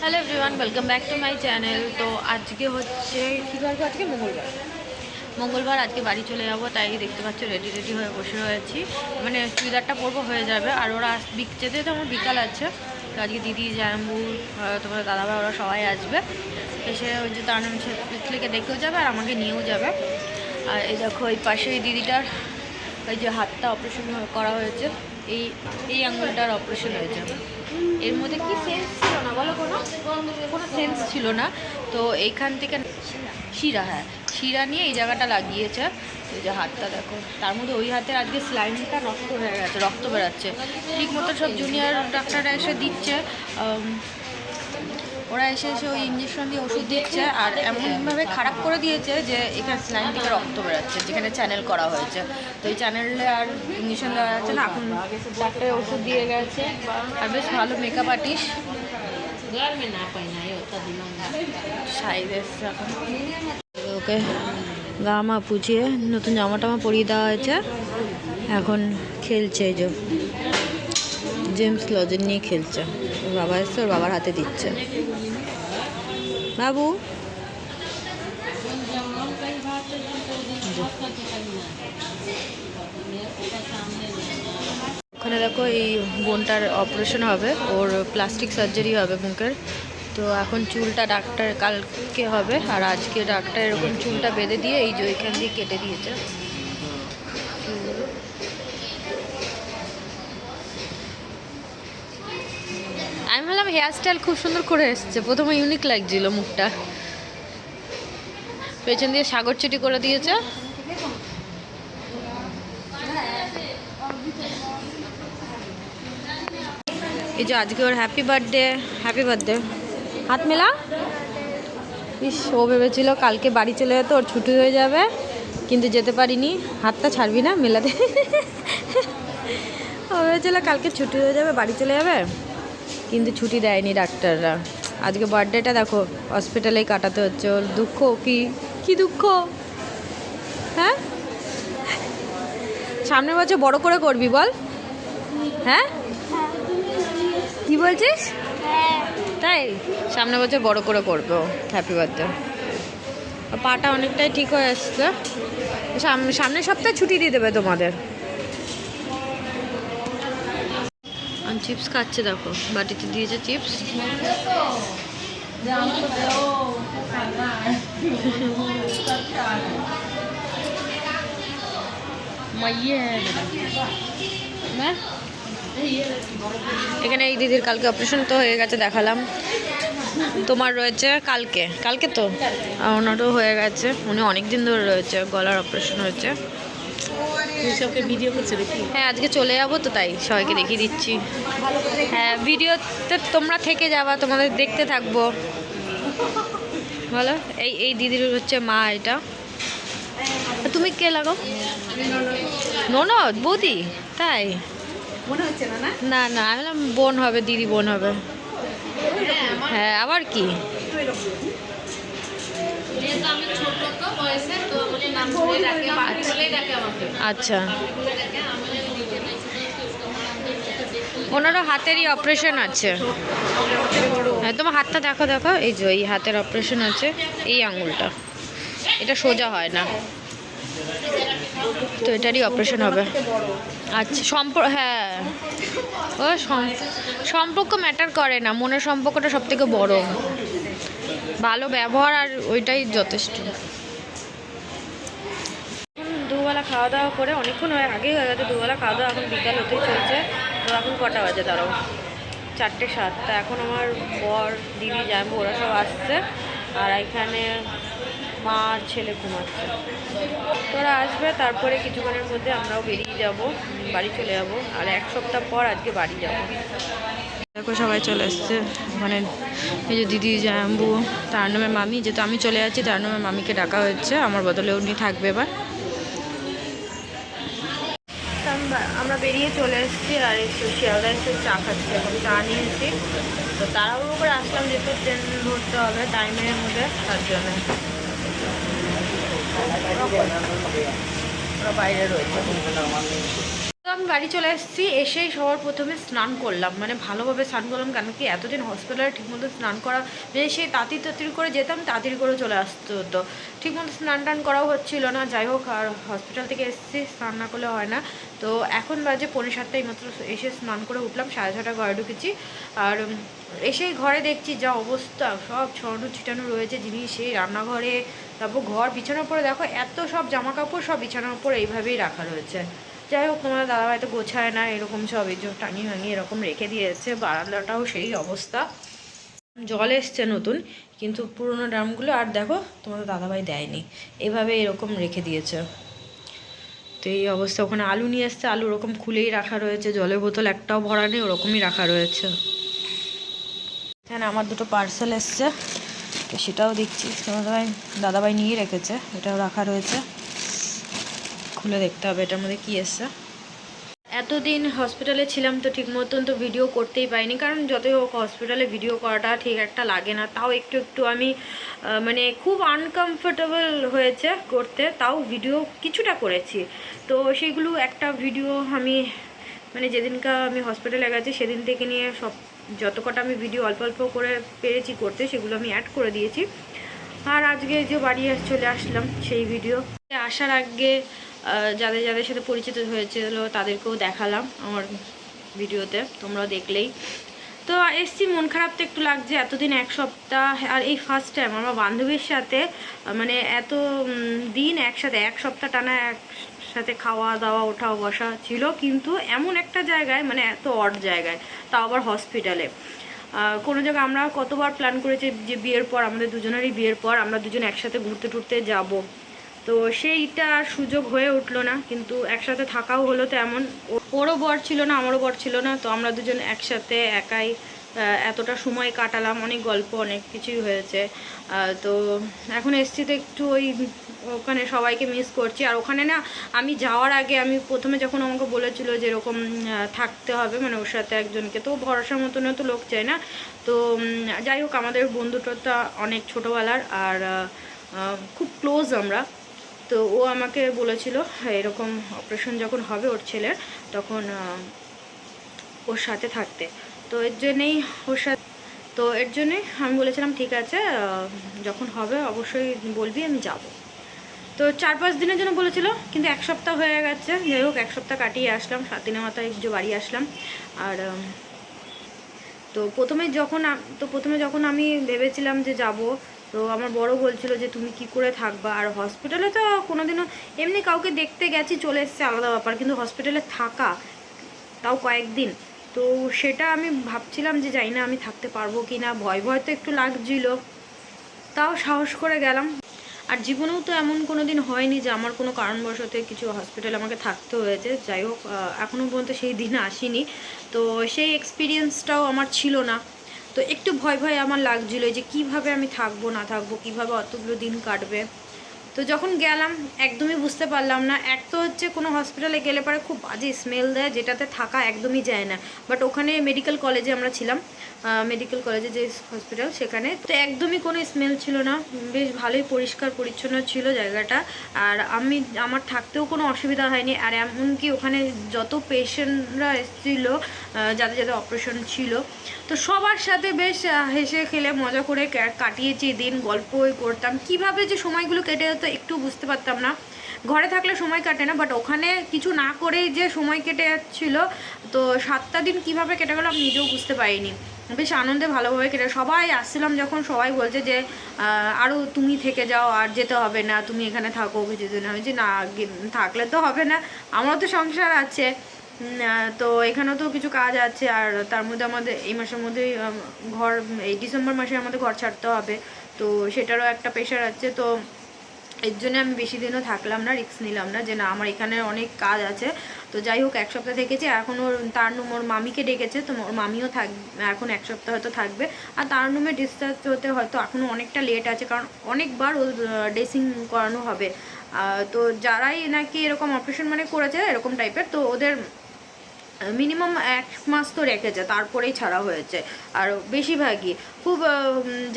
Hello everyone, welcome back to my channel. তো আজকে হচ্ছে কী বার? আজকে মঙ্গলবার আজকে বাড়ি চলে যাবো, তাই দেখতে পাচ্ছ রেডি হয়ে বসে রয়েছি। মানে চুড়িদারটা পরবো, হয়ে যাবে। আর ওরা যেতে তো আমার বিকাল আছে। তো আজকে দিদি, জাম্বু, তোমার দাদাভাই, ওরা সবাই আসবে। এসে ওই যে তার ছেলেকে দেখেও যাবে আর আমাকে নিয়েও যাবে। আর এই দেখো এই পাশে এই দিদিটার ওই যে হাতটা অপারেশন করা হয়েছে, এই আঙুলটার অপারেশন হয়েছে। এর মধ্যে কি সেন্স ছিল না বলো, কোনো সেন্স ছিল না। তো এইখান থেকে শিরা নিয়ে এই জায়গাটা লাগিয়েছে। এই যে হাতটা দেখো, তার মধ্যে ওই হাতে আজকে স্লাইনটা নষ্ট হয়ে গেছে, রক্ত বেরাচ্ছে। ঠিক মতো সব জুনিয়র ডাক্তাররা এসে দিচ্ছে, ওরা এসে ওই ইঞ্জেকশন দিয়ে ওষুধ দিচ্ছে। আর এমনভাবে খারাপ করে দিয়েছে যে এখানে স্লাইন থেকে রক্ত বেরাচ্ছে, যেখানে চ্যানেল করা হয়েছে। তো এই চ্যানেলে আর ইঞ্জেকশন দেওয়া যাচ্ছে না। এখন ডাক্তার ওষুধ দিয়ে গেছে। আর বেশ ভালো মেকআপ আর্টিস্ট ওকে গা মা পুছিয়ে নতুন জামা টামা পরিয়ে দেওয়া হয়েছে। এখন খেলছে, এই যে জেমস লজেন নিয়ে খেলছে। ওর বাবা এসছে, ওর বাবার হাতে দিচ্ছে। বাবু ওখানে দেখো এই বোনটার অপারেশন হবে, ওর প্লাস্টিক সার্জারি হবে মুখের। তো এখন চুলটা ডাক্তার কালকে হবে, আর আজকে ডাক্তার এরকম চুলটা বেঁধে দিয়ে এই যে ওইখান দিয়ে কেটে দিয়েছে। আমি ভাবলাম হেয়ার স্টাইল খুব সুন্দর করে এসছে, প্রথমে ইউনিক লাগছিল মুখটা। পেছন দিয়ে সাগর চুটি করে দিয়েছে। এই যে আজকে ওর হ্যাপি বার্থডে হাত মেলা। ইস, ও ভেবেছিল কালকে বাড়ি চলে যেত, ওর ছুটি হয়ে যাবে, কিন্তু যেতে পারিনি। হাতটা ছাড়বি না মেলাতে। ও ভেবেছিল কালকে ছুটি হয়ে যাবে, বাড়ি চলে যাবে, কিন্তু ছুটি দেয়নি ডাক্তাররা। আজকে বার্থডেটা দেখো হসপিটালেই কাটাতে হচ্ছে। ওর দুঃখ কি দুঃখ। হ্যাঁ, সামনের বছর বড় করে করবি বল। হ্যাঁ, কি বলছিস? তাই সামনের বছর বড় করে করবো হ্যাপি বার্থডে। পাটা অনেকটাই ঠিক হয়ে আসছে। সামনের সপ্তাহে ছুটি দিয়ে দেবে তোমাদের। আমি চিপস খাচ্ছে, দেখো বাটিতে দিয়েছে চিপস। এখানে এই দিদির কালকে অপারেশন তো হয়ে গেছে, দেখালাম। তোমার রয়েছে কালকে তো ওনারও হয়ে গেছে। উনি অনেক দিন ধরে রয়েছে, গলার অপারেশন হয়েছে। ভিডিও করছে দেখি। হ্যাঁ, আজকে চলে যাবো তো, তাই সবাইকে দেখিয়ে দিচ্ছি। হ্যাঁ, ভিডিওতে তোমরা থেকে যাবা, তোমাদের দেখতে থাকবো। বলো, এই দিদির হচ্ছে মা। এটা তুমি কে লাগো? ননদ, বৌদি? তাই মনে হচ্ছে না? না না, আমি বললাম বোন হবে, দিদি বোন হবে। হ্যাঁ, আবার কি। আচ্ছা, ওনারও হাতেরই অপারেশন আছে। হ্যাঁ, তোমার হাতটা দেখো, এই যে এই হাতের অপারেশন আছে, এই আঙুলটা, এটা সোজা হয় না, তো এটারই অপারেশন হবে। আচ্ছা, হ্যাঁ, ও সম্পর্ক ম্যাটার করে না, মনের সম্পর্কটা সব থেকে বড়। ভালো ব্যবহার আর ওইটাই যথেষ্ট। দুবেলা খাওয়া দাওয়া করে অনেকক্ষণ আগেই হয়ে গেছে, দুবেলা খাওয়া দাওয়া, এখন বিকাল হতেই চলছে। তো এখন কটা বাজে দাঁড়াও, 4:07। এখন আমার বর, দিদি, জামাইবাবু ওরা সব আসছে, আর এখানে মা আর ছেলে ঘুমাচ্ছে। তোরা আসবে, তারপরে কিছুক্ষণের মধ্যে আমরাও বেরিয়ে যাব, বাড়ি চলে যাব। আর 1 সপ্তাহ পর আজকে বাড়ি যাব। দেখো সবাই চলে এসছে ওখানে। এই যে দিদি, জামাইবাবু, তার নামে মামি, যেহেতু আমি চলে যাচ্ছি তার নামে মামিকে ডাকা হচ্ছে, আমার বদলে উনি থাকবে এবার। আমরা বেরিয়ে চলে এসেছি, আর একটু শিয়ালদা এসে চা খাচ্ছি, এখন চা নিয়েছি। তো তাড়াহুড়ো করে আসলাম, যেহেতু ট্রেন ধরতে হবে টাইমের মধ্যে, তার জন্য। ওরা বাইরে রয়েছে। তো আমি বাড়ি চলে এসেছি, এসেই সবার প্রথমে স্নান করলাম, মানে ভালোভাবে স্নান করলাম। কেন কি এতদিন হসপিটালে ঠিকমতো স্নান করা, যে সেই তাড়াতাড়ি করে যেতাম, তাড়াতাড়ি করে চলে আসতে হতো, ঠিকমতো স্নান টান করাও হচ্ছিল না। যাই হোক, আর হসপিটাল থেকে এসেছি, স্নান না করলে হয় না। তো এখন বাজে 6:45, মাত্র এসে স্নান করে উঠলাম, 6:30 ঘরে ঢুকেছি। আর এসেই ঘরে দেখছি যা অবস্থা, সব ছড়ানো ছিটানো রয়েছে জিনিস এই রান্নাঘরে। তারপর ঘর বিছানার উপরে দেখো, এত সব জামা কাপড় সব বিছানার উপর এইভাবেই রাখা রয়েছে। যাই হোক, তোমার দাদাভাই তো গোছায় না, এরকম সব এই যে টাঙিয়ে ভাঙিয়ে এরকম রেখে দিয়েছে। বারান্দাটাও সেই অবস্থা, জল এসছে নতুন, কিন্তু পুরোনো ড্রামগুলো আর দেখো তোমাদের দাদাভাই দেয়নি, এভাবে এরকম রেখে দিয়েছে। তো এই অবস্থা। ওখানে আলু নিয়ে এসছে, আলু ওরকম খুলেই রাখা রয়েছে, জলের বোতল একটাও ভরা নেই, ওরকমই রাখা রয়েছে। এখানে আমার দুটো পার্সেল এসছে, তো সেটাও দেখছি দাদাভাই নিয়ে রেখেছে, এটাও রাখা রয়েছে, খুলে দেখতে হবে এটার মধ্যে কী এসছে। এতদিন হসপিটালে ছিলাম তো ঠিক মতন তো ভিডিও করতেই পাইনি, কারণ যতই হোক হসপিটালে ভিডিও করাটা ঠিক একটা লাগে না। তাও একটু একটু আমি মানে খুব আনকমফোর্টেবল হয়েছে করতে, তাও ভিডিও কিছুটা করেছি। তো সেইগুলো একটা ভিডিও আমি মানে যেদিনকা আমি হসপিটালে গেছি সেদিন থেকে নিয়ে সব যত কটা আমি ভিডিও অল্প অল্প করে পেরেছি করতে, সেগুলো আমি অ্যাড করে দিয়েছি। আর আজকে যে বাড়ি চলে আসলাম সেই ভিডিও আসার আগে যাদের যাদের সাথে পরিচিত হয়েছিল তাদেরকেও দেখালাম আমার ভিডিওতে, তোমরাও দেখলেই। তো এসছি, মন খারাপ তো একটু লাগছে, এতদিন এক সপ্তাহ, আর এই ফার্স্ট টাইম আমার বান্ধবীর সাথে মানে এত দিন একসাথে এক সপ্তাহ টানা একসাথে খাওয়া দাওয়া ওঠা বসা ছিল, কিন্তু এমন একটা জায়গায়, মানে এত অড জায়গায়, তাও আবার হসপিটালে। কোনো জায়গায় আমরা কতবার প্ল্যান করেছি যে বিয়ের পর, আমাদের দুজনেরই বিয়ের পর আমরা দুজন একসাথে ঘুরতে টুরতে যাব, তো সেইটা আর সুযোগ হয়ে উঠলো না। কিন্তু একসাথে থাকাও হলো তো এমন, ওরও বর ছিল না আমারও বর ছিল না, তো আমরা দুজন একসাথে একাই এতটা সময় কাটালাম, অনেক গল্প অনেক কিছুই হয়েছে। তো এখন এসছি তো একটু ওখানে সবাইকে মিস করছি। আর ওখানে না আমি যাওয়ার আগে আমি প্রথমে যখন আমাকে বলেছিল যে এরকম থাকতে হবে, মানে ওর সাথে একজনকে, তো ভরসার মতনও তো লোক চাই না। তো যাই হোক, আমাদের বন্ধুটা অনেক ছোটোবেলার, আর খুব ক্লোজ আমরা। তো ও আমাকে বলেছিল এরকম অপারেশন যখন হবে ওর ছেলের, তখন ওর সাথে থাকতে। তো এর জন্যেই এর জন্যে আমি বলেছিলাম ঠিক আছে, যখন হবে অবশ্যই বলবি, আমি যাব। তো 4-5 দিনের জন্য বলেছিল, কিন্তু এক সপ্তাহ হয়ে গেছে। যাই হোক, এক সপ্তাহ কাটিয়ে আসলাম, 7 দিনের মাথায় যে বাড়ি আসলাম। আর তো প্রথমে যখন আমি ভেবেছিলাম যে যাব, তো আমার বড় বলছিল যে তুমি কি করে থাকবা। আর হসপিটালে তো কোনোদিনও এমনি কাউকে দেখতে গেছি চলে এসেছে, আলাদা ব্যাপার, কিন্তু হসপিটালে থাকা তাও কয়েকদিন, তো সেটা আমি ভাবছিলাম যে জানি না আমি থাকতে পারবো কি না, ভয় ভয় তো একটু লাগছিল, তাও সাহস করে গেলাম। আর জীবনেও তো এমন কোনো দিন হয়নি যে আমার কোনো কারণবশত কিছু হসপিটালে আমাকে থাকতে হয়েছে। যাই হোক, এখনও পর্যন্ত সেই দিন আসেনি, তো সেই এক্সপিরিয়েন্সটাও আমার ছিল না। তো একটু ভয় ভয় আমার লাগছিল যে কিভাবে আমি থাকবো না থাকবো, কিভাবে অতগুলো দিন কাটবে। তো যখন গেলাম একদমই বুঝতে পারলাম না। এক তো হচ্ছে কোনো হসপিটালে গেলে পরে খুব বাজে স্মেল দেয়, যেটাতে থাকা একদমই যায় না। বাট ওখানে মেডিকেল কলেজে আমরা ছিলাম, মেডিকেল কলেজে যে হসপিটাল, সেখানে তো একদমই কোনো স্মেল ছিল না, বেশ ভালোই পরিষ্কার পরিচ্ছন্ন ছিল জায়গাটা। আর আমার থাকতেও কোনো অসুবিধা হয়নি। আর এমনকি ওখানে যত পেশেন্টরা এসেছিলো, যাদের যাদের অপারেশন ছিল, তো সবার সাথে বেশ হেসে খেলে মজা করে কাটিয়েছি দিন, গল্প করতাম। কিভাবে যে সময়গুলো কেটে যেত একটু বুঝতে পারতাম না। ঘরে থাকলে সময় কাটে না, বাট ওখানে কিছু না করেই যে সময় কেটে যাচ্ছিলো, তো 7টা দিন কিভাবে কেটে গেলো আমি নিজেও বুঝতে পারিনি। বেশ আনন্দে ভালোভাবে কেটে, সবাই আসছিলাম যখন সবাই বলছে যে আরও তুমি থেকে যাও, আর যেতে হবে না, তুমি এখানে থাকো কিছুদিন। আমি যে না, থাকলে তো হবে না, আমারও তো সংসার আছে, তো এখানেও তো কিছু কাজ আছে। আর তার মধ্যে আমাদের এই মাসের মধ্যেই এই ডিসেম্বর মাসে আমাদের ঘর ছাড়তে হবে, তো সেটারও একটা প্রেশার আছে। তো এর জন্য আমি বেশি দিনও থাকলাম না, রিস্ক নিলাম না যে না আমার এখানে অনেক কাজ আছে। তো যাই হোক, এক সপ্তাহ থেকেছে, এখন ওর মামিকে ডেকেছে, তো ওর মামিও এখন এক সপ্তাহ হয়তো থাকবে। আর তারনুমে ডিসচার্জ হতে হয়তো এখনও অনেকটা লেট আছে, কারণ অনেকবার ওর ড্রেসিং করানো হবে। তো যারাই নাকি এরকম অপারেশন মানে করেছে এরকম টাইপের, তো ওদের মিনিমাম 1 মাস তো রেখেছে, তারপরেই ছাড়া হয়েছে। আর বেশিরভাগই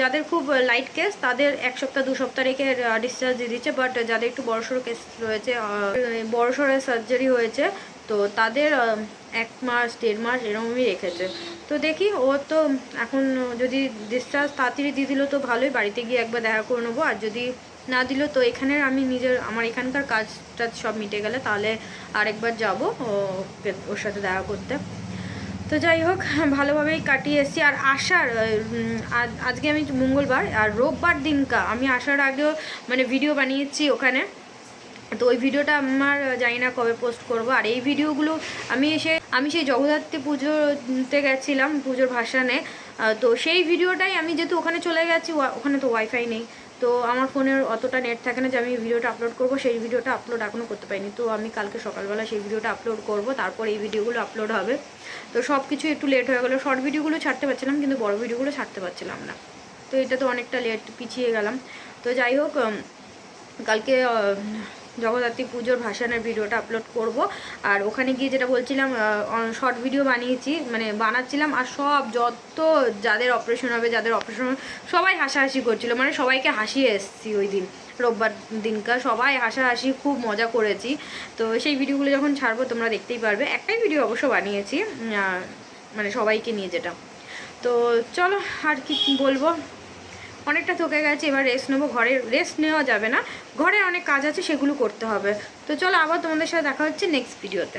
যাদের খুব লাইট কেস তাদের 1 সপ্তাহ 2 সপ্তাহ রেখে ডিসচার্জ দিয়ে দিচ্ছে। বাট যাদের একটু বড়সড় কেস রয়েছে, বড়সড় সার্জারি হয়েছে, তো তাদের 1 মাস 1.5 মাস এরকমই রেখেছে। তো দেখি, ও তো এখন যদি ডিসচার্জ তাড়াতাড়ি দিয়ে দিল তো ভালোই, বাড়িতে গিয়ে একবার দেখা করে নেবো। আর যদি না দিল তো এখানের আমি আমার এখানকার কাজটা সব মিটে গেলে তাহলে আরেকবার যাবো ওর সাথে দেখা করতে। তো যাই হোক, ভালোভাবেই কাটিয়ে এসেছি। আর আসার আজকে আমি মঙ্গলবার, আর রোববার দিনকা আমি আসার আগেও মানে ভিডিও বানিয়েছি ওখানে। তো ওই ভিডিওটা আমার জানি না কবে পোস্ট করব। আর এই ভিডিওগুলো আমি সেই জগদ্ধাত্রী পুজোতে গেছিলাম, পুজোর ভাসানে। তো সেই ভিডিওটাই আমি যেহেতু ওখানে চলে গেছি, ওখানে তো ওয়াইফাই নেই, তো আমার ফোনের অতটা নেট থাকে না যে আমি ভিডিওটা আপলোড করব। সেই ভিডিওটা আপলোড এখনও করতে পারিনি, তো আমি কালকে সকালবেলা সেই ভিডিওটা আপলোড করব, তারপর এই ভিডিওগুলো আপলোড হবে। তো সব কিছু একটু লেট হয়ে গেলো। শর্ট ভিডিওগুলো ছাড়তে পারছিলাম কিন্তু বড় ভিডিওগুলো ছাড়তে পারছিলাম না, তো এটা তো অনেকটা লেট, পিছিয়ে গেলাম। তো যাই হোক, কালকে জগদ্ধাত্রী পুজোর ভাসানের ভিডিওটা আপলোড করব। আর ওখানে গিয়ে যেটা বলছিলাম, শর্ট ভিডিও বানাচ্ছিলাম। আর যত যাদের অপারেশন হবে সবাই হাসাহাসি করছিল, মানে সবাইকে হাসিয়ে এসেছি ওই দিন, রোববার দিনকার সবাই হাসাহাসি, খুব মজা করেছি। তো সেই ভিডিওগুলো যখন ছাড়বো তোমরা দেখতেই পারবে। একটাই ভিডিও অবশ্য বানিয়েছি, মানে সবাইকে নিয়ে যেটা। তো চলো, আর কি বলবো, অনেকটা থকে গেছে, এবার রেস্ট নেবো। ঘরে রেস্ট নেওয়া যাবে না, ঘরে অনেক কাজ আছে, সেগুলো করতে হবে। তো চলো, আবার তোমাদের সাথে দেখা হচ্ছে নেক্সট ভিডিওতে।